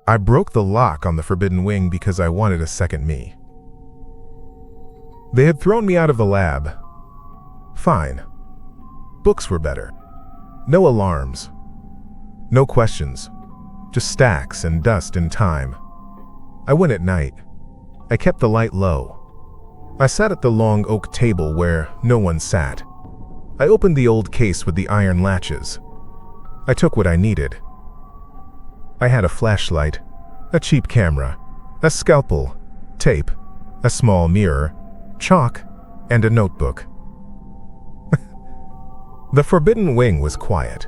I broke the lock on the forbidden wing because I wanted a second me. They had thrown me out of the lab. Fine. Books were better. No alarms. No questions. Just stacks and dust and time. I went at night. I kept the light low. I sat at the long oak table where no one sat. I opened the old case with the iron latches. I took what I needed. I had a flashlight, a cheap camera, a scalpel, tape, a small mirror, chalk, and a notebook. The forbidden wing was quiet.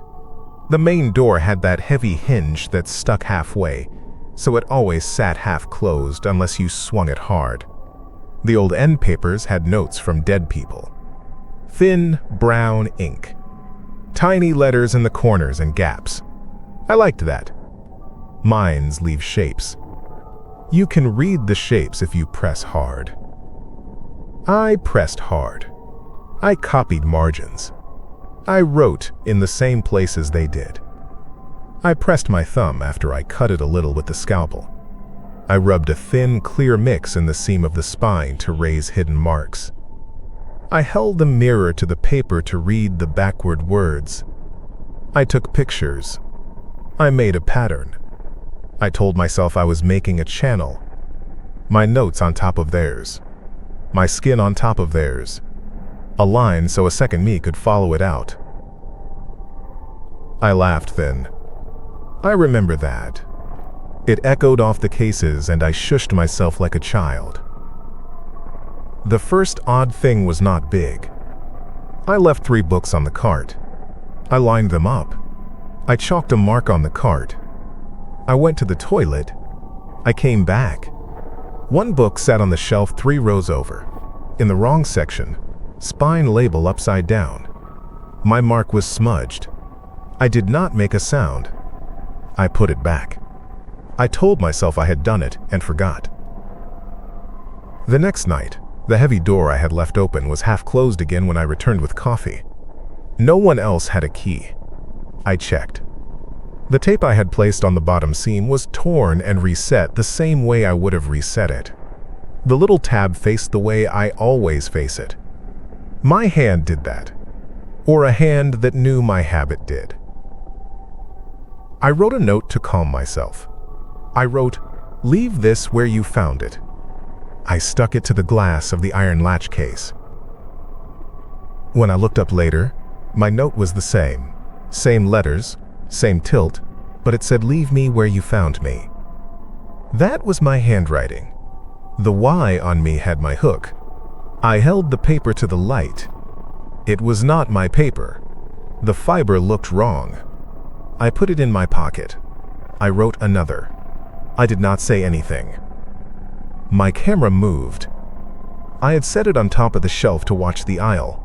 The main door had that heavy hinge that stuck halfway, so it always sat half closed unless you swung it hard. The old end papers had notes from dead people. Thin, brown ink. Tiny letters in the corners and gaps. I liked that. Minds leave shapes. You can read the shapes if you press hard. I pressed hard. I copied margins. I wrote in the same places they did. I pressed my thumb after I cut it a little with the scalpel. I rubbed a thin, clear mix in the seam of the spine to raise hidden marks. I held the mirror to the paper to read the backward words. I took pictures. I made a pattern. I told myself I was making a channel. My notes on top of theirs. My skin on top of theirs. A line so a second me could follow it out. I laughed then. I remember that. It echoed off the cases and I shushed myself like a child. The first odd thing was not big. I left 3 books on the cart. I lined them up. I chalked a mark on the cart. I went to the toilet. I came back. 1 book sat on the shelf 3 rows over. In the wrong section. Spine label upside down. My mark was smudged. I did not make a sound. I put it back. I told myself I had done it and forgot. The next night, the heavy door I had left open was half closed again when I returned with coffee. No one else had a key. I checked. The tape I had placed on the bottom seam was torn and reset the same way I would have reset it. The little tab faced the way I always face it. My hand did that, or a hand that knew my habit did. I wrote a note to calm myself. I wrote, "Leave this where you found it." I stuck it to the glass of the iron latch case. When I looked up later, my note was the same. Same letters, same tilt, but it said, "Leave me where you found me." That was my handwriting. The Y on me had my hook. I held the paper to the light. It was not my paper. The fiber looked wrong. I put it in my pocket. I wrote another. I did not say anything. My camera moved. I had set it on top of the shelf to watch the aisle.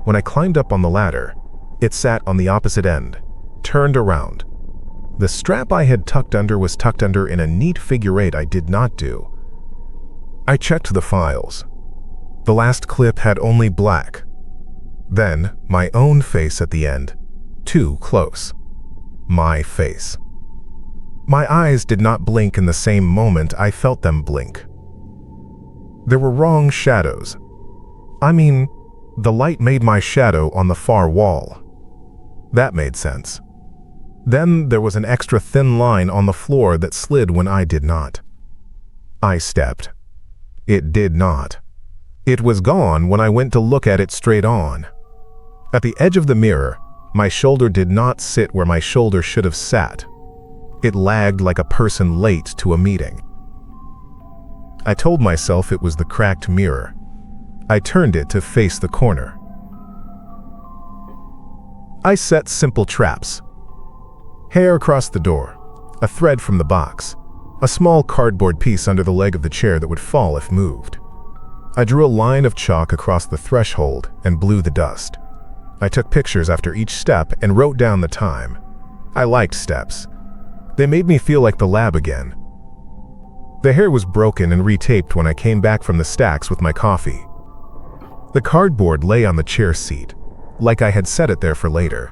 When I climbed up on the ladder, it sat on the opposite end, turned around. The strap I had tucked under was tucked under in a neat figure 8 I did not do. I checked the files. The last clip had only black. Then, my own face at the end. Too close. My face. My eyes did not blink in the same moment I felt them blink. There were wrong shadows. I mean, the light made my shadow on the far wall. That made sense. Then there was an extra thin line on the floor that slid when I did not. I stepped. It did not. It was gone when I went to look at it straight on. At the edge of the mirror, my shoulder did not sit where my shoulder should have sat. It lagged like a person late to a meeting. I told myself it was the cracked mirror. I turned it to face the corner. I set simple traps. Hair across the door, a thread from the box, a small cardboard piece under the leg of the chair that would fall if moved. I drew a line of chalk across the threshold and blew the dust. I took pictures after each step and wrote down the time. I liked steps. They made me feel like the lab again. The hair was broken and retaped when I came back from the stacks with my coffee. The cardboard lay on the chair seat, like I had set it there for later.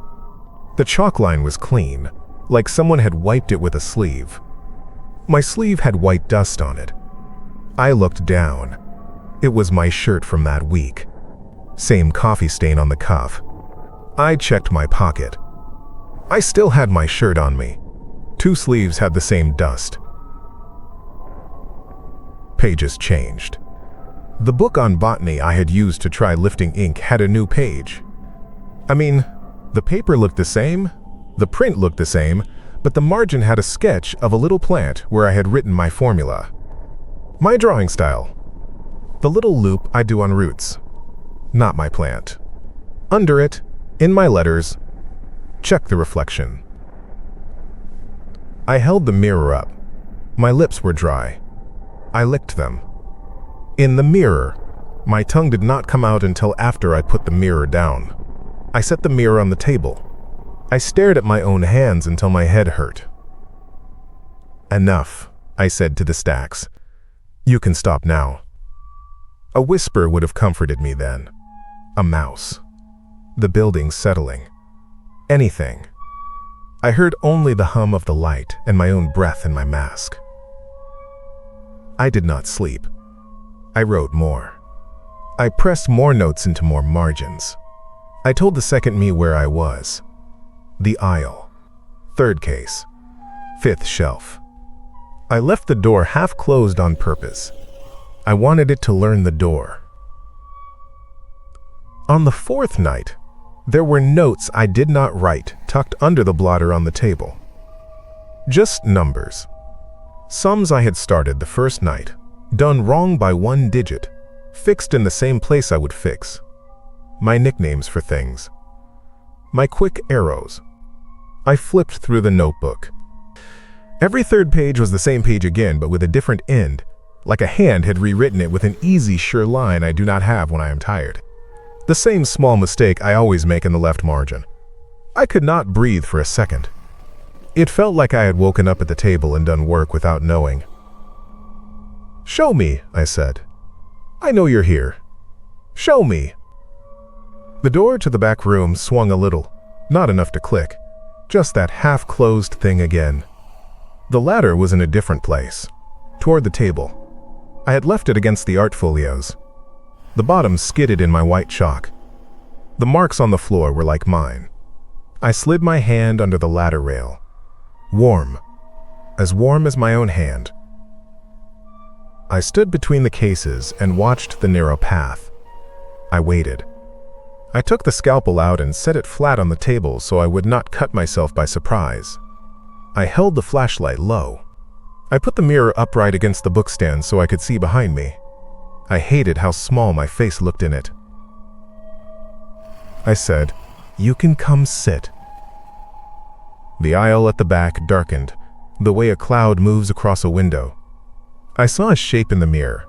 The chalk line was clean, like someone had wiped it with a sleeve. My sleeve had white dust on it. I looked down. It was my shirt from that week. Same coffee stain on the cuff. I checked my pocket. I still had my shirt on me. 2 sleeves had the same dust. Pages changed. The book on botany I had used to try lifting ink had a new page. I mean, the paper looked the same, the print looked the same, but the margin had a sketch of a little plant where I had written my formula. My drawing style. The little loop I do on roots. Not my plant. Under it, in my letters, check the reflection. I held the mirror up. My lips were dry. I licked them. In the mirror, my tongue did not come out until after I put the mirror down. I set the mirror on the table. I stared at my own hands until my head hurt. "Enough," I said to the stacks. "You can stop now." A whisper would have comforted me then. A mouse. The building settling. Anything. I heard only the hum of the light and my own breath in my mask. I did not sleep. I wrote more. I pressed more notes into more margins. I told the second me where I was. The aisle. 3rd case. 5th shelf. I left the door half closed on purpose. I wanted it to learn the door. On the 4th night, there were notes I did not write tucked under the blotter on the table. Just numbers. Sums I had started the first night, done wrong by 1 digit, fixed in the same place I would fix. My nicknames for things. My quick arrows. I flipped through the notebook. Every 3rd page was the same page again, but with a different end, like a hand had rewritten it with an easy, sure line I do not have when I am tired. The same small mistake I always make in the left margin. I could not breathe for a second. It felt like I had woken up at the table and done work without knowing. "Show me," I said. "I know you're here. Show me." The door to the back room swung a little, not enough to click, just that half-closed thing again. The ladder was in a different place, toward the table. I had left it against the art folios. The bottom skidded in my white chalk. The marks on the floor were like mine. I slid my hand under the ladder rail. Warm. As warm as my own hand. I stood between the cases and watched the narrow path. I waited. I took the scalpel out and set it flat on the table so I would not cut myself by surprise. I held the flashlight low. I put the mirror upright against the bookstand so I could see behind me. I hated how small my face looked in it. I said, "You can come sit." The aisle at the back darkened, the way a cloud moves across a window. I saw a shape in the mirror.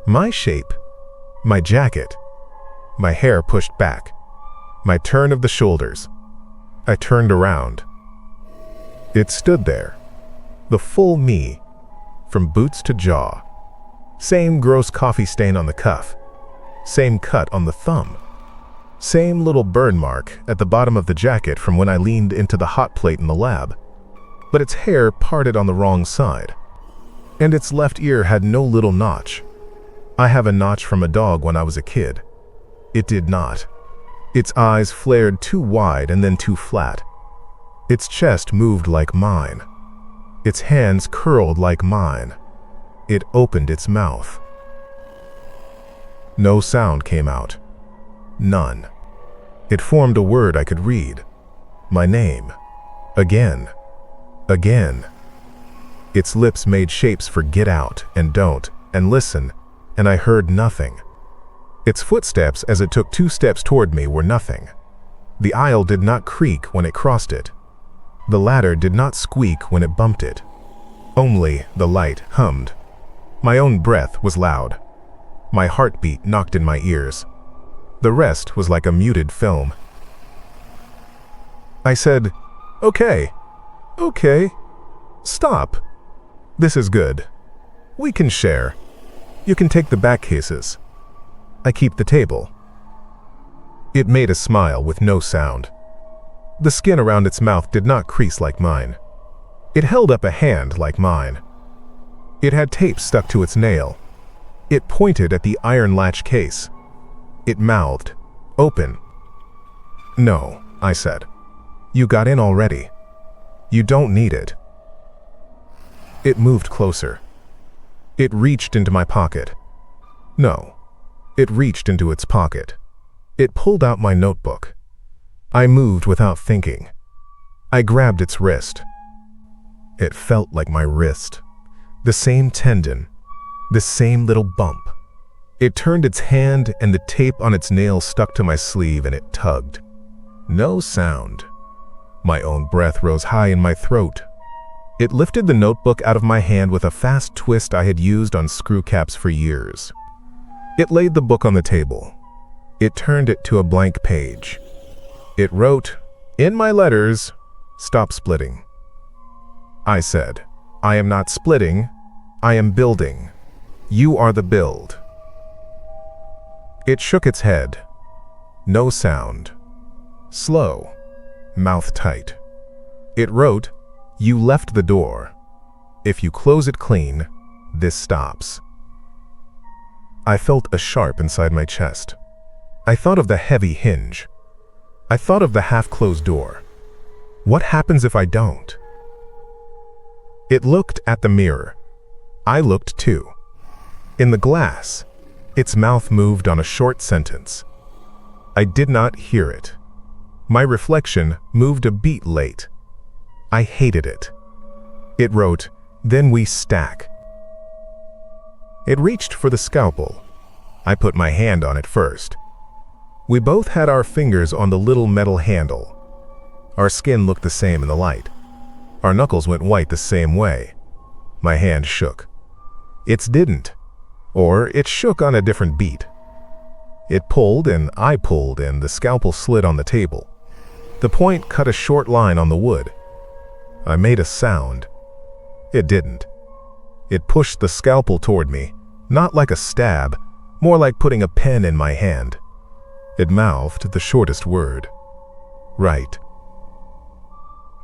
My shape. My jacket. My hair pushed back. My turn of the shoulders. I turned around. It stood there. The full me, from boots to jaw. Same gross coffee stain on the cuff. Same cut on the thumb. Same little burn mark at the bottom of the jacket from when I leaned into the hot plate in the lab. But its hair parted on the wrong side. And its left ear had no little notch. I have a notch from a dog when I was a kid. It did not. Its eyes flared too wide and then too flat. Its chest moved like mine. Its hands curled like mine. It opened its mouth. No sound came out. None. It formed a word I could read. My name. Again. Again. Its lips made shapes for get out and don't and listen, and I heard nothing. Its footsteps as it took 2 steps toward me were nothing. The aisle did not creak when it crossed it. The ladder did not squeak when it bumped it. Only the light hummed. My own breath was loud. My heartbeat knocked in my ears. The rest was like a muted film. I said, "Okay. Okay. Stop. This is good. We can share. You can take the back cases. I keep the table." It made a smile with no sound. The skin around its mouth did not crease like mine. It held up a hand like mine. It had tape stuck to its nail. It pointed at the iron latch case. It mouthed, "Open." "No," I said. "You got in already. You don't need it." It moved closer. It reached into my pocket. No, it reached into its pocket. It pulled out my notebook. I moved without thinking. I grabbed its wrist. It felt like my wrist. The same tendon. The same little bump. It turned its hand and the tape on its nail stuck to my sleeve and it tugged. No sound. My own breath rose high in my throat. It lifted the notebook out of my hand with a fast twist I had used on screw caps for years. It laid the book on the table. It turned it to a blank page. It wrote, in my letters, "Stop splitting." I said, "I am not splitting, I am building. You are the build." It shook its head. No sound. Slow. Mouth tight. It wrote, "You left the door. If you close it clean, this stops." I felt a sharp inside my chest. I thought of the heavy hinge. I thought of the half-closed door. What happens if I don't? It looked at the mirror. I looked too. In the glass, its mouth moved on a short sentence. I did not hear it. My reflection moved a beat late. I hated it. It wrote, "Then we stack." It reached for the scalpel. I put my hand on it first. We both had our fingers on the little metal handle. Our skin looked the same in the light. Our knuckles went white the same way. My hand shook. Its didn't. Or it shook on a different beat. It pulled and I pulled and the scalpel slid on the table. The point cut a short line on the wood. I made a sound. It didn't. It pushed the scalpel toward me, not like a stab, more like putting a pen in my hand. It mouthed the shortest word. Right.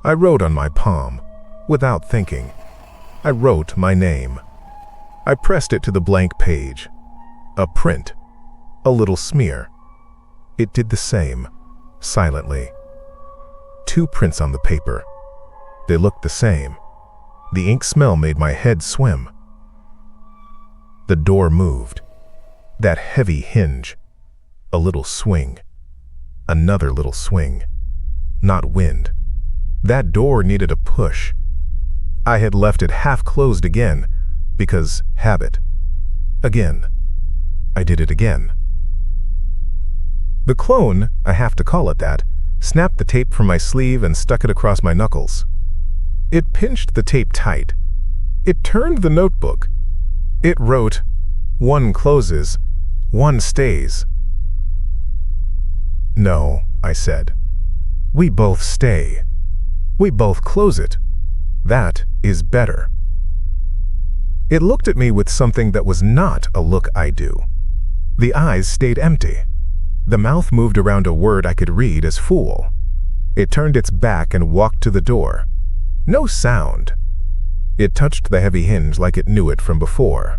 I wrote on my palm, without thinking. I wrote my name. I pressed it to the blank page. A print. A little smear. It did the same, silently. 2 prints on the paper. They looked the same. The ink smell made my head swim. The door moved. That heavy hinge. A little swing. Another little swing. Not wind. That door needed a push. I had left it half closed again, because habit. Again. I did it again. The clone, I have to call it that, snapped the tape from my sleeve and stuck it across my knuckles. It pinched the tape tight. It turned the notebook. It wrote, "One closes, one stays." "No," I said. "We both stay. We both close it. That is better." It looked at me with something that was not a look I do. The eyes stayed empty. The mouth moved around a word I could read as fool. It turned its back and walked to the door. No sound. It touched the heavy hinge like it knew it from before.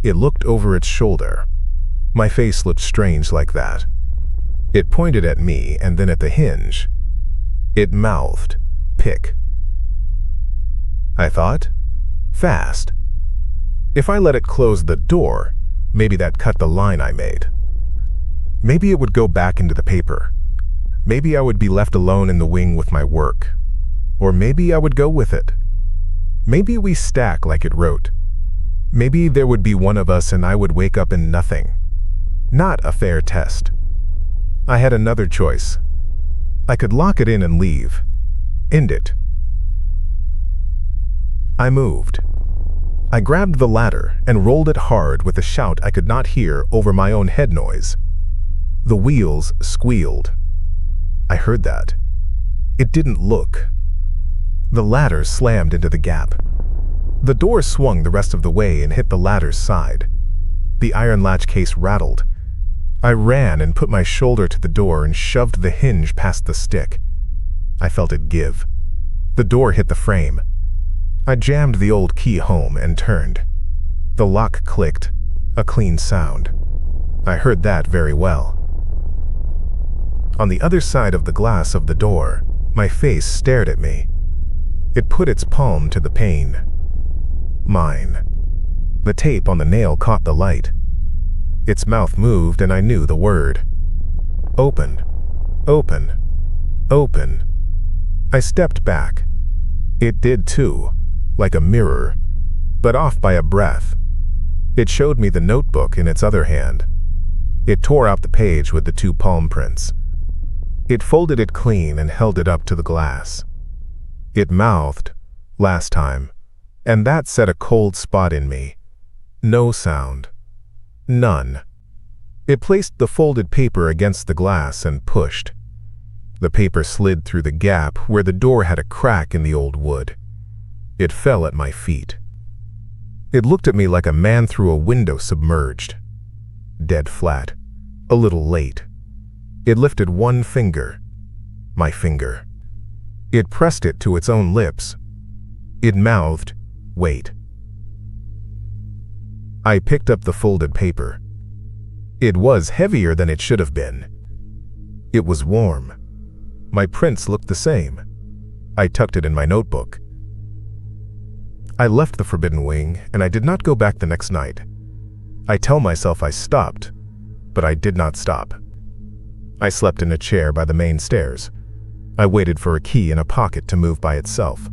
It looked over its shoulder. My face looked strange like that. It pointed at me and then at the hinge. It mouthed, "Pick." I thought, fast. If I let it close the door, maybe that cut the line I made. Maybe it would go back into the paper. Maybe I would be left alone in the wing with my work. Or maybe I would go with it. Maybe we stack like it wrote. Maybe there would be one of us and I would wake up in nothing. Not a fair test. I had another choice. I could lock it in and leave. End it. I moved. I grabbed the ladder and rolled it hard with a shout I could not hear over my own head noise. The wheels squealed. I heard that. It didn't look. The ladder slammed into the gap. The door swung the rest of the way and hit the ladder's side. The iron latch case rattled. I ran and put my shoulder to the door and shoved the hinge past the stick. I felt it give. The door hit the frame. I jammed the old key home and turned. The lock clicked, a clean sound. I heard that very well. On the other side of the glass of the door, my face stared at me. It put its palm to the pane. Mine. The tape on the nail caught the light. Its mouth moved and I knew the word. Open. Open. Open. I stepped back. It did too, like a mirror, but off by a breath. It showed me the notebook in its other hand. It tore out the page with the 2 palm prints. It folded it clean and held it up to the glass. It mouthed, "Last time," and that set a cold spot in me. No sound. None. It placed the folded paper against the glass and pushed. The paper slid through the gap where the door had a crack in the old wood. It fell at my feet. It looked at me like a man through a window submerged. Dead flat. A little late. It lifted one finger. My finger. It pressed it to its own lips. It mouthed, "Wait." I picked up the folded paper. It was heavier than it should have been. It was warm. My prints looked the same. I tucked it in my notebook. I left the Forbidden Wing, and I did not go back the next night. I tell myself I stopped, but I did not stop. I slept in a chair by the main stairs. I waited for a key in a pocket to move by itself.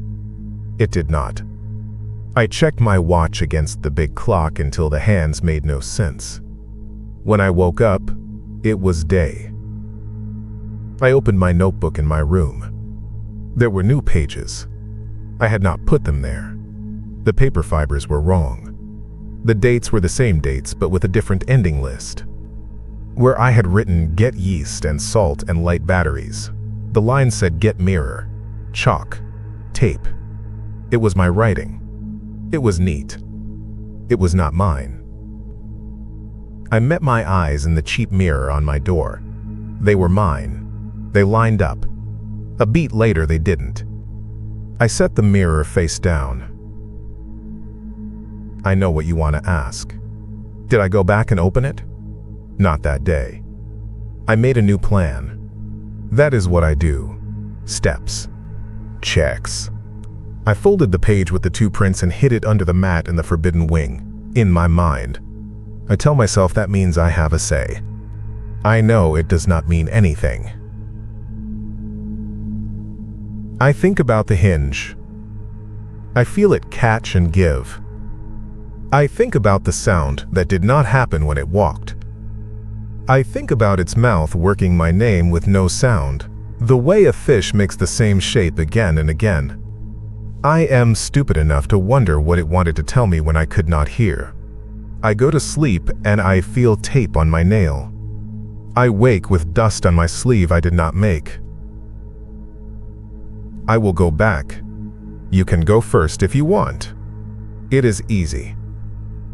It did not. I checked my watch against the big clock until the hands made no sense. When I woke up, it was day. I opened my notebook in my room. There were new pages. I had not put them there. The paper fibers were wrong. The dates were the same dates, but with a different ending list. Where I had written "get yeast and salt and light batteries," the line said "get mirror, chalk, tape." It was my writing. It was neat. It was not mine. I met my eyes in the cheap mirror on my door. They were mine. They lined up. A beat later, they didn't. I set the mirror face down. I know what you want to ask. Did I go back and open it? Not that day. I made a new plan. That is what I do. Steps. Checks. I folded the page with the 2 prints and hid it under the mat in the Forbidden Wing. In my mind, I tell myself that means I have a say. I know it does not mean anything. I think about the hinge. I feel it catch and give. I think about the sound that did not happen when it walked. I think about its mouth working my name with no sound, the way a fish makes the same shape again and again. I am stupid enough to wonder what it wanted to tell me when I could not hear. I go to sleep and I feel tape on my nail. I wake with dust on my sleeve I did not make. I will go back. You can go first if you want. It is easy.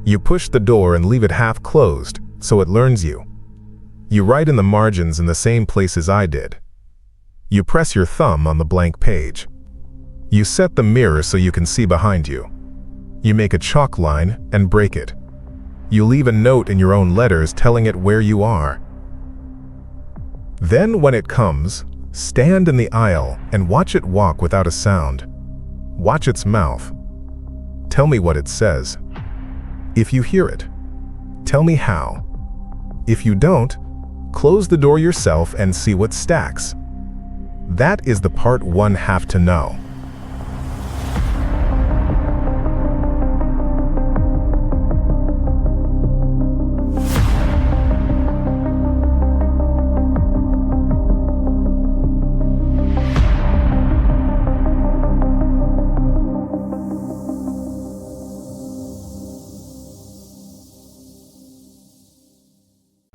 You push the door and leave it half closed so it learns you. You write in the margins in the same places I did. You press your thumb on the blank page. You set the mirror so you can see behind you. You make a chalk line and break it. You leave a note in your own letters telling it where you are. Then when it comes, stand in the aisle and watch it walk without a sound. Watch its mouth. Tell me what it says. If you hear it, tell me how. If you don't, close the door yourself and see what stacks. That is the part one have to know.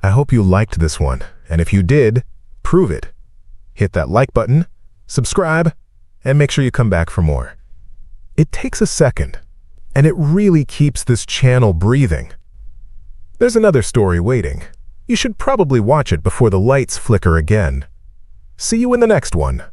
I hope you liked this one, and if you did, prove it. Hit that like button, subscribe, and make sure you come back for more. It takes a second, and it really keeps this channel breathing. There's another story waiting. You should probably watch it before the lights flicker again. See you in the next one.